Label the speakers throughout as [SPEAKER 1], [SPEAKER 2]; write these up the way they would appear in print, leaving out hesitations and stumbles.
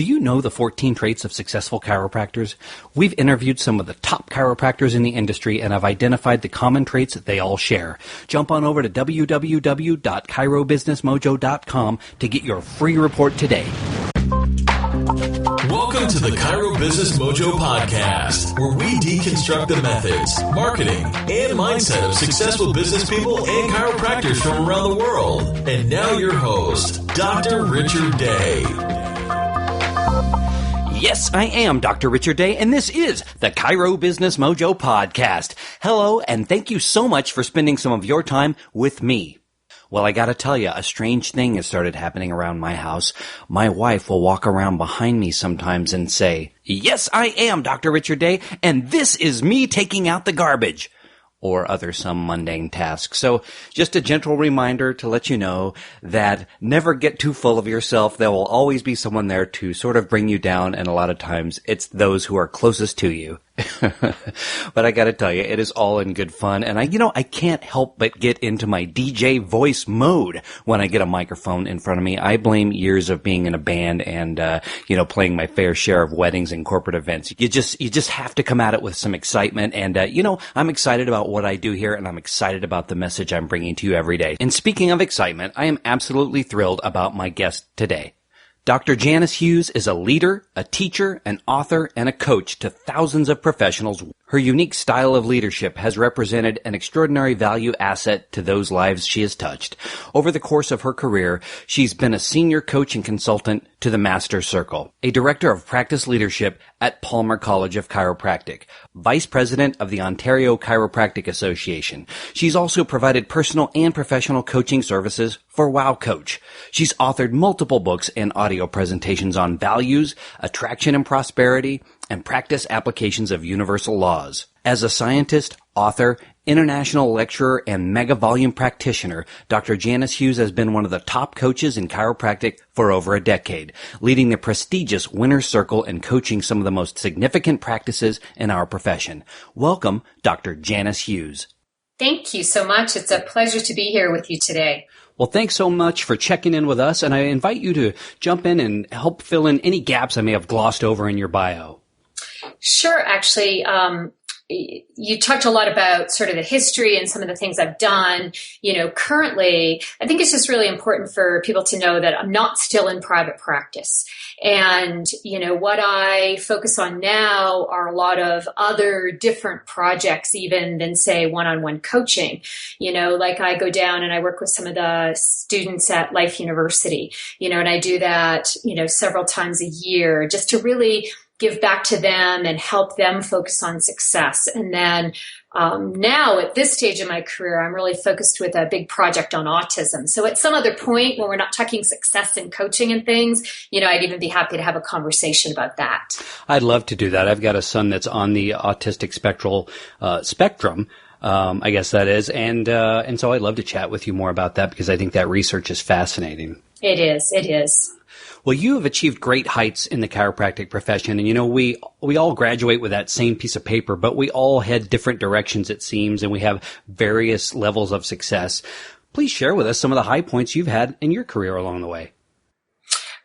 [SPEAKER 1] Do you know the 14 traits of successful chiropractors? We've interviewed some of the top chiropractors in the industry and have identified the common traits that they all share. Jump on over to www.chirobusinessmojo.com to get your free report today.
[SPEAKER 2] Welcome to the Chiro Business Mojo podcast, where we deconstruct the methods, marketing, and mindset of successful business people and chiropractors from around the world. And now your host, Dr. Richard Day.
[SPEAKER 1] Yes, I am Dr. Richard Day, and this is the Chiro Business Mojo podcast. Hello, and thank you so much for spending some of your time with me. Well, I gotta tell you, a strange thing has started happening around my house. My wife will walk around behind me sometimes and say, "Yes, I am Dr. Richard Day, and this is me taking out the garbage," or other some mundane task. So just a gentle reminder to let you know that never get too full of yourself. There will always be someone there to sort of bring you down, and a lot of times it's those who are closest to you. But I gotta tell you, it is all in good fun, and I can't help but get into my DJ voice mode when I get a microphone in front of me. I blame years of being in a band and, playing my fair share of weddings and corporate events. You just have to come at it with some excitement, and, I'm excited about what I do here, and I'm excited about the message I'm bringing to you every day. And speaking of excitement, I am absolutely thrilled about my guest today. Dr. Janice Hughes is a leader, a teacher, an author, and a coach to thousands of professionals. Her unique style of leadership has represented an extraordinary value asset to those lives she has touched. Over the course of her career, she's been a senior coach and consultant to the Master Circle, a director of practice leadership at Palmer College of Chiropractic, vice president of the Ontario Chiropractic Association. She's also provided personal and professional coaching services for WowCoach. She's authored multiple books and audio presentations on values, attraction and prosperity, and practice applications of universal laws. As a scientist, author, international lecturer, and mega-volume practitioner, Dr. Janice Hughes has been one of the top coaches in chiropractic for over a decade, leading the prestigious Winner's Circle and coaching some of the most significant practices in our profession. Welcome, Dr. Janice Hughes.
[SPEAKER 3] Thank you so much. It's a pleasure to be here with you today.
[SPEAKER 1] Well, thanks so much for checking in with us, and I invite you to jump in and help fill in any gaps I may have glossed over in your bio.
[SPEAKER 3] Sure. Actually, you talked a lot about sort of the history and some of the things I've done. Currently, I think it's just really important for people to know that I'm not still in private practice. And, what I focus on now are a lot of other different projects, even than, say, one-on-one coaching. Like I go down and I work with some of the students at Life University, and I do that, several times a year just to really give back to them and help them focus on success. And then now at this stage of my career, I'm really focused with a big project on autism. So at some other point when we're not talking success and coaching and things, I'd even be happy to have a conversation about that.
[SPEAKER 1] I'd love to do that. I've got a son that's on the autistic spectrum. I guess that is. And so I'd love to chat with you more about that because I think that research is fascinating.
[SPEAKER 3] It is.
[SPEAKER 1] Well, you have achieved great heights in the chiropractic profession, and we all graduate with that same piece of paper, but we all head different directions, it seems, and we have various levels of success. Please share with us some of the high points you've had in your career along the way.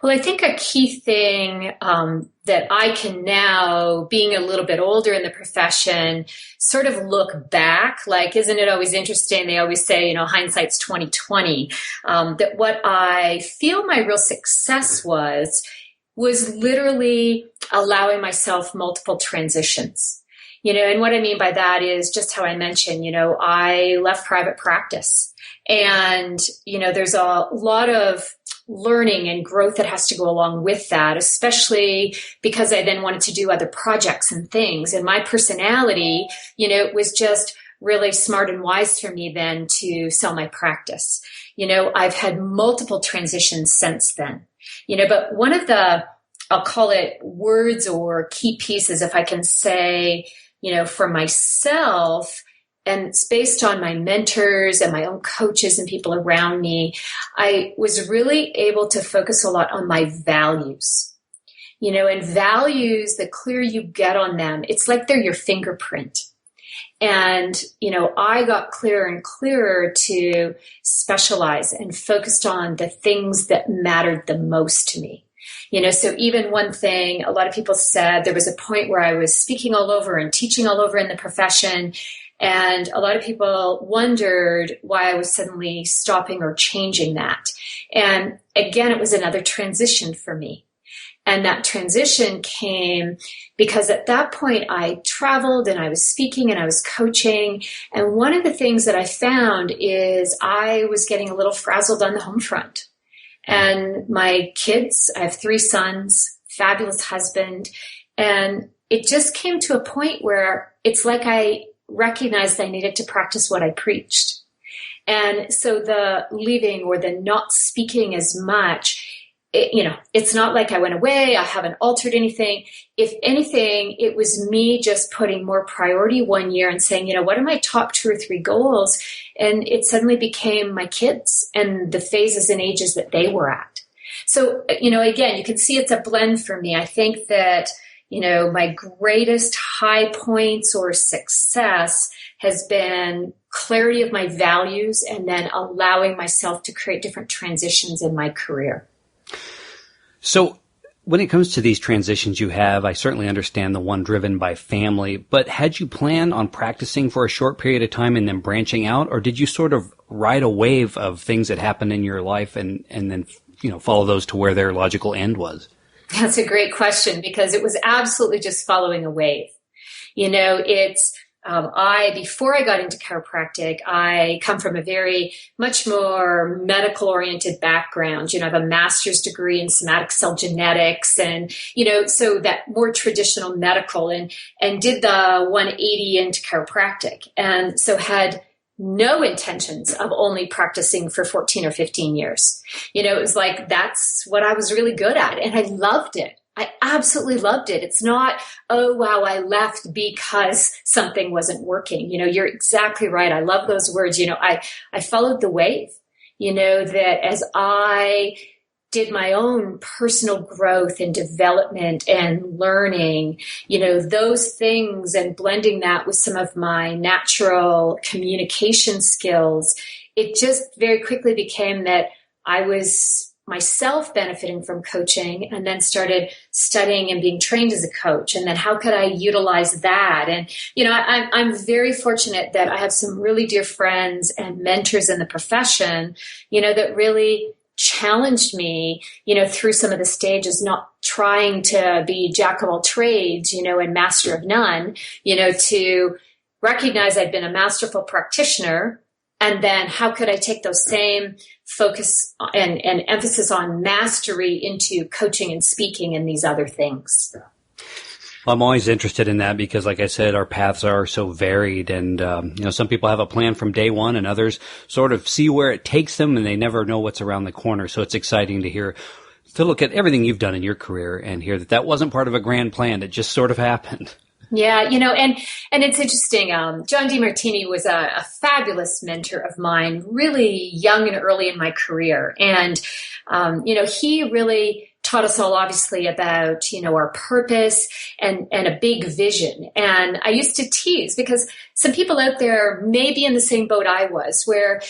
[SPEAKER 3] Well, I think a key thing that I can now, being a little bit older in the profession, sort of look back, like, isn't it always interesting? They always say, hindsight's 20/20. That what I feel my real success was literally allowing myself multiple transitions. And what I mean by that is just how I mentioned, I left private practice, and, there's a lot of learning and growth that has to go along with that, especially because I then wanted to do other projects and things. And my personality, it was just really smart and wise for me then to sell my practice. I've had multiple transitions since then, but one of the, I'll call it words or key pieces, if I can say, for myself, and it's based on my mentors and my own coaches and people around me, I was really able to focus a lot on my values. And values, the clearer you get on them, it's like they're your fingerprint. And, I got clearer and clearer to specialize and focused on the things that mattered the most to me. So even one thing, a lot of people said there was a point where I was speaking all over and teaching all over in the profession. And a lot of people wondered why I was suddenly stopping or changing that. And again, it was another transition for me. And that transition came because at that point I traveled and I was speaking and I was coaching. And one of the things that I found is I was getting a little frazzled on the home front. And my kids, I have 3 sons, fabulous husband. And it just came to a point where it's like I recognized I needed to practice what I preached. And so the leaving or the not speaking as much, it's not like I went away. I haven't altered anything. If anything, it was me just putting more priority one year and saying, what are my top 2 or 3 goals? And it suddenly became my kids and the phases and ages that they were at. So, again, you can see it's a blend for me. I think that, my greatest high points or success has been clarity of my values and then allowing myself to create different transitions in my career.
[SPEAKER 1] So when it comes to these transitions you have, I certainly understand the one driven by family, but had you planned on practicing for a short period of time and then branching out, or did you sort of ride a wave of things that happened in your life and then, follow those to where their logical end was?
[SPEAKER 3] That's a great question because it was absolutely just following a wave. Before I got into chiropractic, I come from a very much more medical oriented background. I have a master's degree in somatic cell genetics and, so that more traditional medical and did the 180 into chiropractic. And so had no intentions of only practicing for 14 or 15 years. It was like, that's what I was really good at. And I loved it. I absolutely loved it. It's not, oh, wow, I left because something wasn't working. You're exactly right. I love those words. I followed the wave, that as I did my own personal growth and development and learning, those things and blending that with some of my natural communication skills, it just very quickly became that I was myself benefiting from coaching and then started studying and being trained as a coach. And then how could I utilize that? And, I'm very fortunate that I have some really dear friends and mentors in the profession, that really challenged me, through some of the stages, not trying to be jack of all trades, and master of none, to recognize I'd been a masterful practitioner. And then how could I take those same focus and emphasis on mastery into coaching and speaking and these other things?
[SPEAKER 1] Well, I'm always interested in that because, like I said, our paths are so varied. And, some people have a plan from day one and others sort of see where it takes them and they never know what's around the corner. So it's exciting to look at everything you've done in your career and hear that wasn't part of a grand plan. It just sort of happened.
[SPEAKER 3] Yeah, and it's interesting. John DeMartini was a fabulous mentor of mine, really young and early in my career. And, he really taught us all obviously about, our purpose and a big vision. And I used to tease because some people out there may be in the same boat I was where,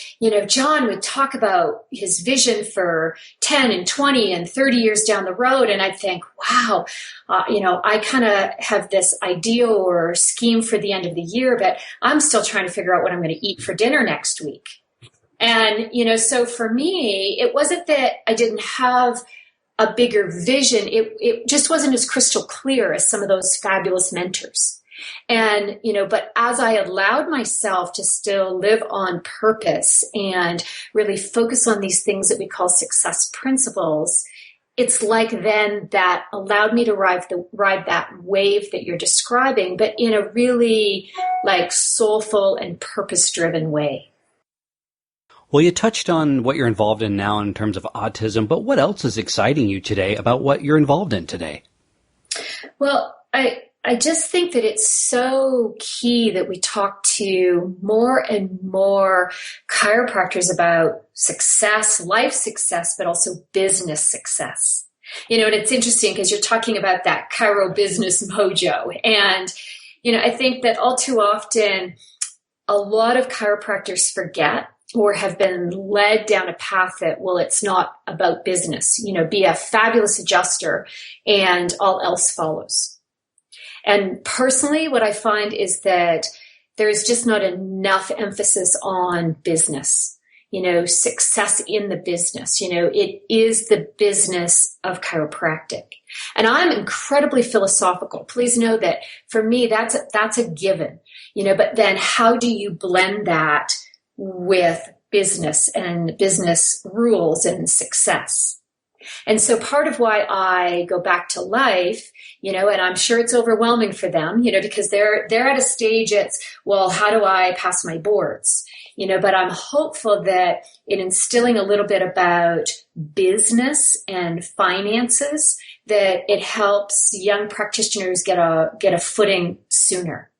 [SPEAKER 3] John would talk about his vision for 10 and 20 and 30 years down the road. And I'd think, wow, I kind of have this idea or scheme for the end of the year, but I'm still trying to figure out what I'm going to eat for dinner next week. And, so for me, it wasn't that I didn't have a bigger vision. It just wasn't as crystal clear as some of those fabulous mentors. And, but as I allowed myself to still live on purpose and really focus on these things that we call success principles, it's like then that allowed me to ride that wave that you're describing, but in a really like soulful and purpose-driven way.
[SPEAKER 1] Well, you touched on what you're involved in now in terms of autism, but what else is exciting you today about what you're involved in today? Well, I just think that it's so key that we talk to more and more chiropractors about success, life success, but also business success. And it's interesting because you're talking about that chiro business mojo. And, I think that all too often, a lot of chiropractors forget
[SPEAKER 3] or have been led down a path that, well, it's not about business, be a fabulous adjuster and all else follows. And personally, what I find is that there's just not enough emphasis on business, success in the business. It is the business of chiropractic. And I'm incredibly philosophical. Please know that for me, that's a given, but then how do you blend that with business and business rules and success? And so part of why I go back to life, and I'm sure it's overwhelming for them, because they're at a stage it's, well, how do I pass my boards? But I'm hopeful that in instilling a little bit about business and finances, that it helps young practitioners get a footing sooner.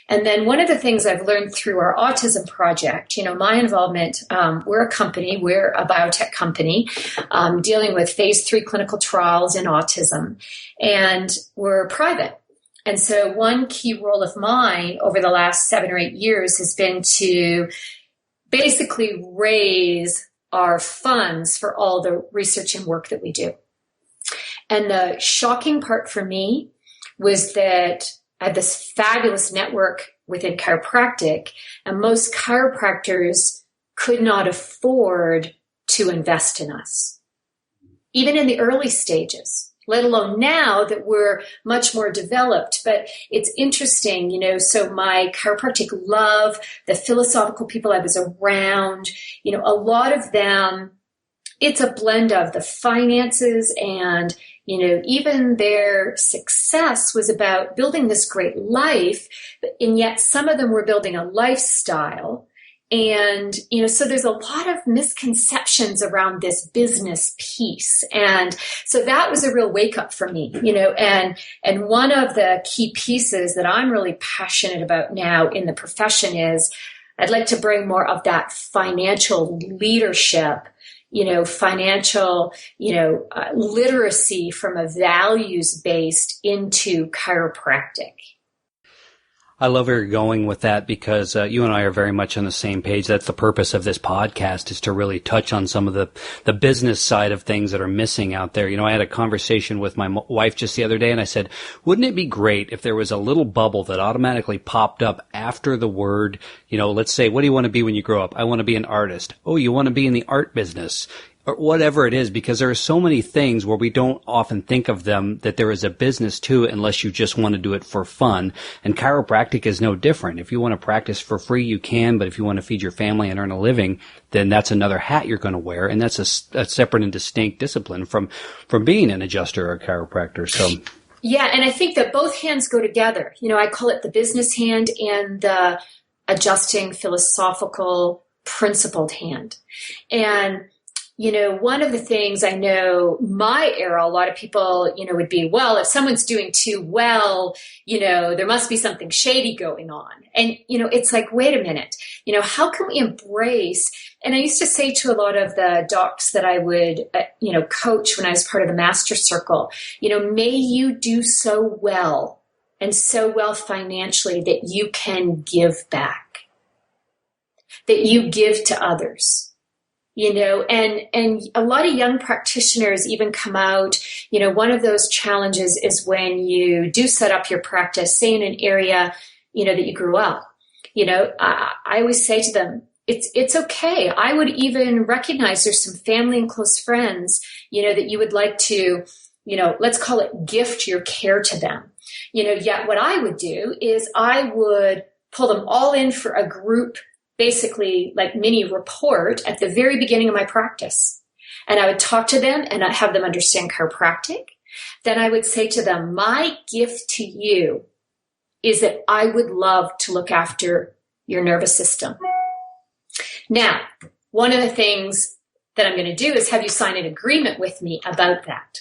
[SPEAKER 3] And then one of the things I've learned through our autism project, my involvement, we're a biotech company, dealing with phase 3 clinical trials in autism, and we're private. And so one key role of mine over the last 7 or 8 years has been to basically raise our funds for all the research and work that we do. And the shocking part for me was that I had this fabulous network within chiropractic, and most chiropractors could not afford to invest in us, even in the early stages, let alone now that we're much more developed. But it's interesting, so my chiropractic love, the philosophical people I was around, a lot of them, it's a blend of the finances and even their success was about building this great life, and yet some of them were building a lifestyle. And, so there's a lot of misconceptions around this business piece. And so that was a real wake up for me, and one of the key pieces that I'm really passionate about now in the profession is I'd like to bring more of that financial leadership, financial, literacy from a values-based into chiropractic.
[SPEAKER 1] I love where you're going with that because you and I are very much on the same page. That's the purpose of this podcast, is to really touch on some of the business side of things that are missing out there. I had a conversation with my wife just the other day, and I said, wouldn't it be great if there was a little bubble that automatically popped up after the word, let's say, what do you want to be when you grow up? I want to be an artist. Oh, you want to be in the art business? Or whatever it is, because there are so many things where we don't often think of them that there is a business to it unless you just want to do it for fun. And chiropractic is no different. If you want to practice for free, you can, but if you want to feed your family and earn a living, then that's another hat you're going to wear. And that's a separate and distinct discipline from being an adjuster or a chiropractor. So
[SPEAKER 3] yeah, and I think that both hands go together. I call it the business hand and the adjusting, philosophical, principled hand. And one of the things I know my era, a lot of people, would be, well, if someone's doing too well, there must be something shady going on. And, it's like, wait a minute, how can we embrace? And I used to say to a lot of the docs that I would, coach when I was part of the master circle, may you do so well and so well financially that you can give back, that you give to others. And a lot of young practitioners even come out, one of those challenges is when you do set up your practice, say in an area, that you grew up, I always say to them, it's okay. I would even recognize there's some family and close friends, that you would like to, let's call it gift your care to them. Yet what I would do is I would pull them all in for a group, basically like mini report at the very beginning of my practice. And I would talk to them and I'd have them understand chiropractic. Then I would say to them, my gift to you is that I would love to look after your nervous system. Now, one of the things that I'm going to do is have you sign an agreement with me about that.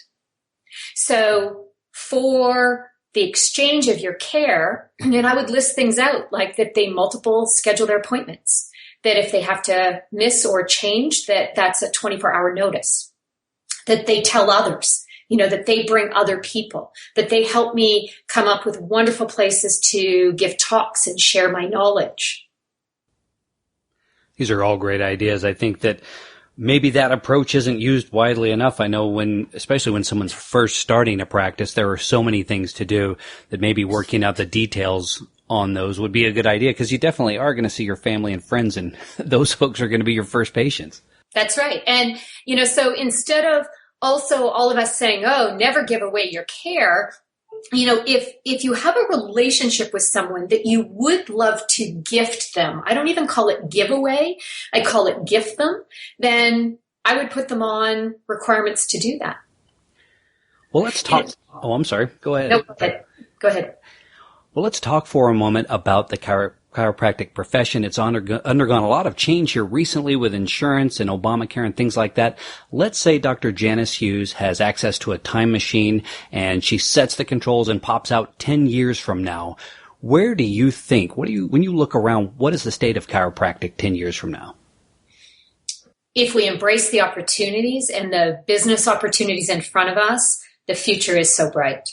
[SPEAKER 3] So for the exchange of your care, and I would list things out like that they multiple schedule their appointments, that if they have to miss or change, that's a 24-hour notice, that they tell others, that they bring other people, that they help me come up with wonderful places to give talks and share my knowledge.
[SPEAKER 1] These are all great ideas. I think that maybe that approach isn't used widely enough. I know especially when someone's first starting a practice, there are so many things to do that maybe working out the details on those would be a good idea, because you definitely are going to see your family and friends, and those folks are going to be your first patients.
[SPEAKER 3] That's right. And, so instead of also all of us saying, oh, never give away your care, if you have a relationship with someone that you would love to gift them, I don't even call it giveaway, I call it gift them, then I would put them on requirements to do that.
[SPEAKER 1] Well, let's talk. Oh, I'm sorry. Go ahead.
[SPEAKER 3] No, go ahead.
[SPEAKER 1] Well, let's talk for a moment about the chiropractic profession. It's undergone a lot of change here recently with insurance and Obamacare and things like that. Let's say Dr. Janice Hughes has access to a time machine and she sets the controls and pops out 10 years from now. Where do you think, when you look around, what is the state of chiropractic 10 years from now?
[SPEAKER 3] If we embrace the opportunities and the business opportunities in front of us, the future is so bright.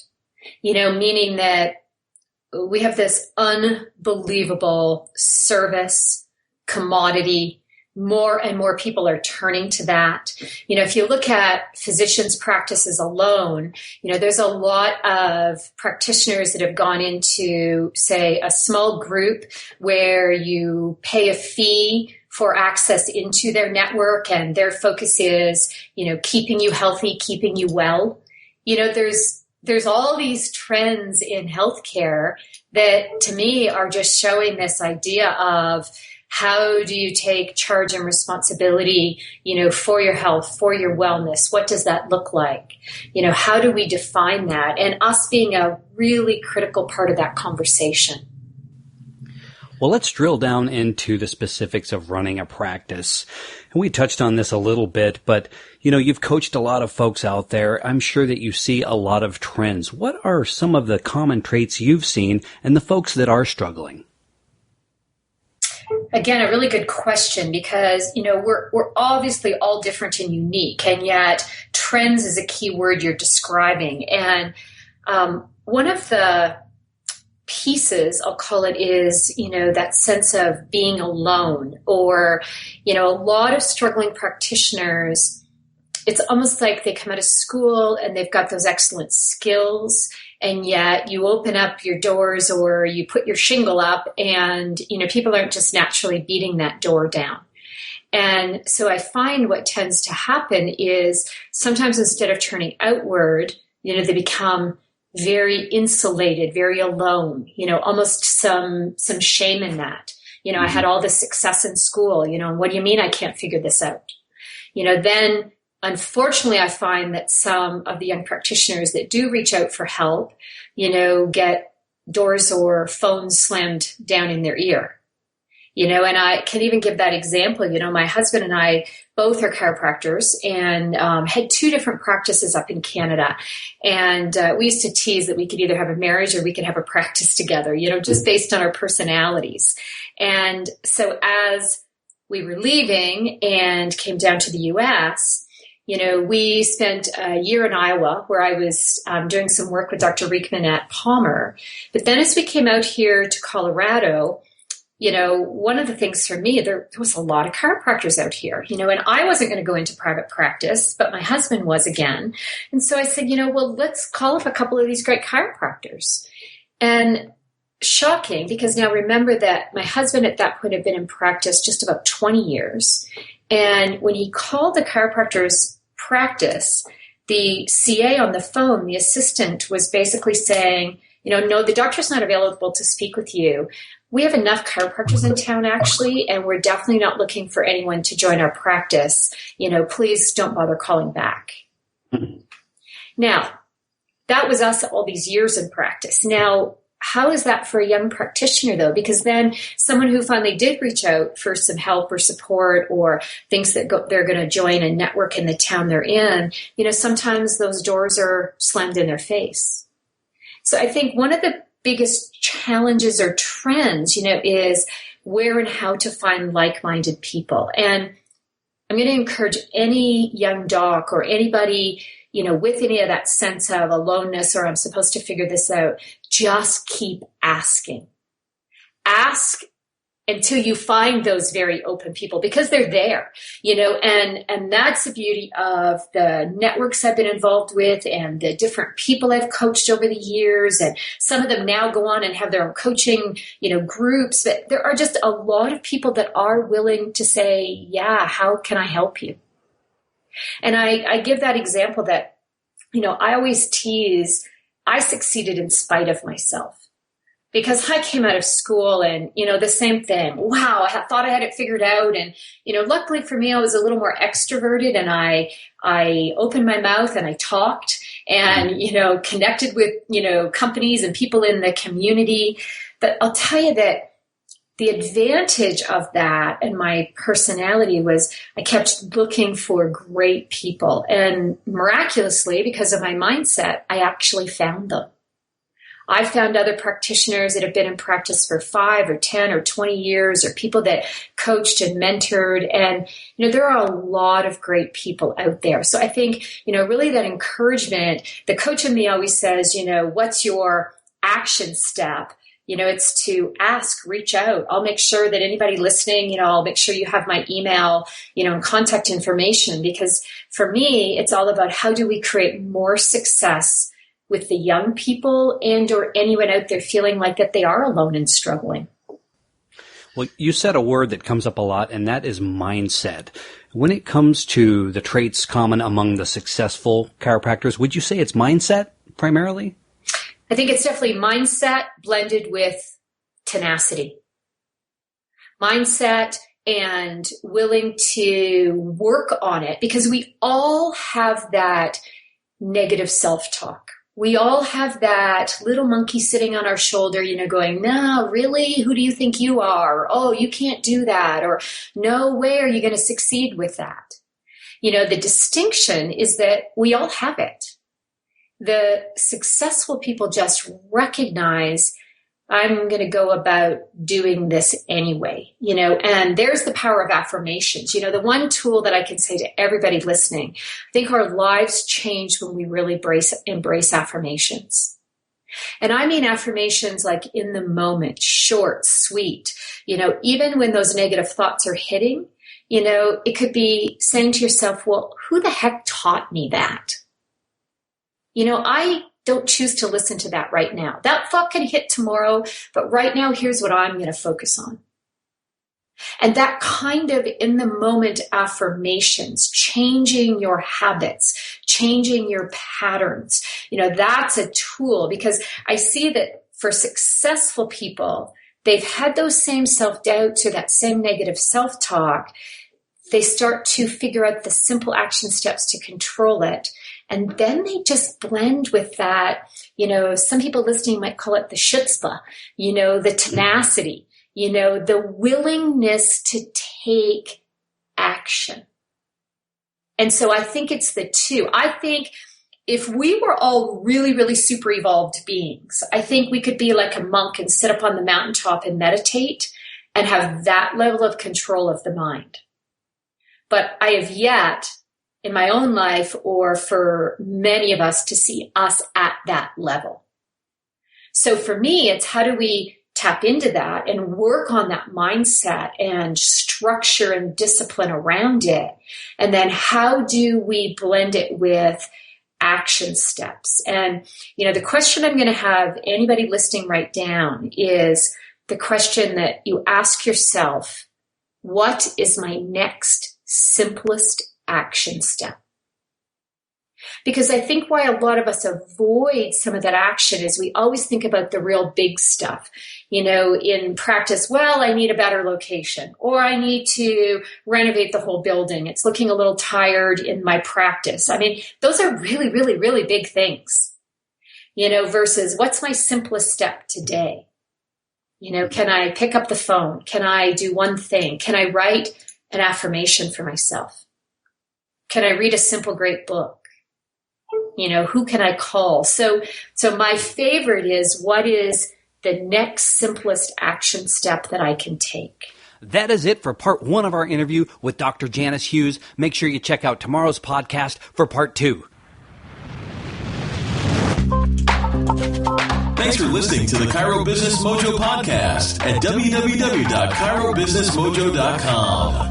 [SPEAKER 3] Meaning that we have this unbelievable service commodity. More and more people are turning to that. If you look at physicians' practices alone, there's a lot of practitioners that have gone into, say, a small group where you pay a fee for access into their network, and their focus is, keeping you healthy, keeping you well. There's all these trends in healthcare that to me are just showing this idea of how do you take charge and responsibility, for your health, for your wellness? What does that look like? How do we define that? And us being a really critical part of that conversation.
[SPEAKER 1] Well, let's drill down into the specifics of running a practice. And we touched on this a little bit, but, you've coached a lot of folks out there. I'm sure that you see a lot of trends. What are some of the common traits you've seen and the folks that are struggling?
[SPEAKER 3] Again, a really good question, because, we're obviously all different and unique, and yet trends is a key word you're describing. And one of the pieces, I'll call it, is, that sense of being alone, or, a lot of struggling practitioners, it's almost like they come out of school and they've got those excellent skills, and yet you open up your doors or you put your shingle up and, people aren't just naturally beating that door down. And so I find what tends to happen is sometimes instead of turning outward, they become very insulated, very alone, almost some shame in that. I had all this success in school, and what do you mean I can't figure this out? Then unfortunately, I find that some of the young practitioners that do reach out for help, get doors or phones slammed down in their ear. And I can even give that example. My husband and I both are chiropractors and had two different practices up in Canada. And we used to tease that we could either have a marriage or we could have a practice together, just based on our personalities. And so as we were leaving and came down to the U.S., we spent a year in Iowa where I was doing some work with Dr. Riekman at Palmer. But then as we came out here to Colorado, one of the things for me, there was a lot of chiropractors out here, and I wasn't going to go into private practice, but my husband was again. And so I said, well, let's call up a couple of these great chiropractors. And shocking, because now remember that my husband at that point had been in practice just about 20 years. And when he called the chiropractor's practice, the CA on the phone, the assistant, was basically saying, no, the doctor's not available to speak with you. We have enough chiropractors in town, actually, and we're definitely not looking for anyone to join our practice. Please don't bother calling back. Now, that was us all these years in practice. Now, how is that for a young practitioner, though? Because then someone who finally did reach out for some help or support or thinks that they're going to join a network in the town they're in, sometimes those doors are slammed in their face. So I think one of the biggest challenges or trends, is where and how to find like-minded people. And I'm going to encourage any young doc or anybody, with any of that sense of aloneness or I'm supposed to figure this out, just keep asking. Ask until you find those very open people, because they're there, and that's the beauty of the networks I've been involved with and the different people I've coached over the years. And some of them now go on and have their own coaching, groups. But there are just a lot of people that are willing to say, yeah, how can I help you? And I give that example that, I always tease, I succeeded in spite of myself. Because I came out of school and, the same thing. Wow, I thought I had it figured out. And, luckily for me, I was a little more extroverted, and I opened my mouth and I talked and, connected with, companies and people in the community. But I'll tell you that the advantage of that and my personality was I kept looking for great people. And miraculously, because of my mindset, I actually found them. I found other practitioners that have been in practice for 5 or 10 or 20 years, or people that coached and mentored. And, there are a lot of great people out there. So I think, really that encouragement, the coach in me always says, what's your action step? It's to ask, reach out. I'll make sure that anybody listening, I'll make sure you have my email, and contact information, because for me, it's all about how do we create more success with the young people and or anyone out there feeling like that they are alone and struggling.
[SPEAKER 1] Well, you said a word that comes up a lot, and that is mindset. When it comes to the traits common among the successful chiropractors, would you say it's mindset primarily?
[SPEAKER 3] I think it's definitely mindset blended with tenacity. Mindset and willing to work on it, because we all have that negative self-talk. We all have that little monkey sitting on our shoulder, going, no, really? Who do you think you are? Oh, you can't do that. Or no way are you going to succeed with that. The distinction is that we all have it. The successful people just recognize, I'm going to go about doing this anyway, and there's the power of affirmations. The one tool that I can say to everybody listening, I think our lives change when we really embrace affirmations. And I mean affirmations like in the moment, short, sweet, even when those negative thoughts are hitting, it could be saying to yourself, well, who the heck taught me that? I don't choose to listen to that right now. That thought can hit tomorrow, but right now, here's what I'm going to focus on. And that kind of in the moment affirmations, changing your habits, changing your patterns, that's a tool, because I see that for successful people, they've had those same self-doubts or that same negative self-talk. They start to figure out the simple action steps to control it. And then they just blend with that, some people listening might call it the chutzpah, the tenacity, the willingness to take action. And so I think it's the two. I think if we were all really, really super evolved beings, I think we could be like a monk and sit up on the mountaintop and meditate and have that level of control of the mind. But I have yet in my own life, or for many of us, to see us at that level. So for me, it's how do we tap into that and work on that mindset and structure and discipline around it? And then how do we blend it with action steps? And, the question I'm going to have anybody listening write down is the question that you ask yourself, what is my next simplest action step? Because I think why a lot of us avoid some of that action is we always think about the real big stuff. In practice, well, I need a better location, or I need to renovate the whole building. It's looking a little tired in my practice. I mean, those are really, really, really big things, versus what's my simplest step today? Can I pick up the phone? Can I do one thing? Can I write an affirmation for myself? Can I read a simple, great book? Who can I call? So my favorite is, what is the next simplest action step that I can take?
[SPEAKER 1] That is it for part 1 of our interview with Dr. Janice Hughes. Make sure you check out tomorrow's podcast for part 2.
[SPEAKER 2] Thanks for listening to the Chiro Business Mojo podcast at www.chirobusinessmojo.com.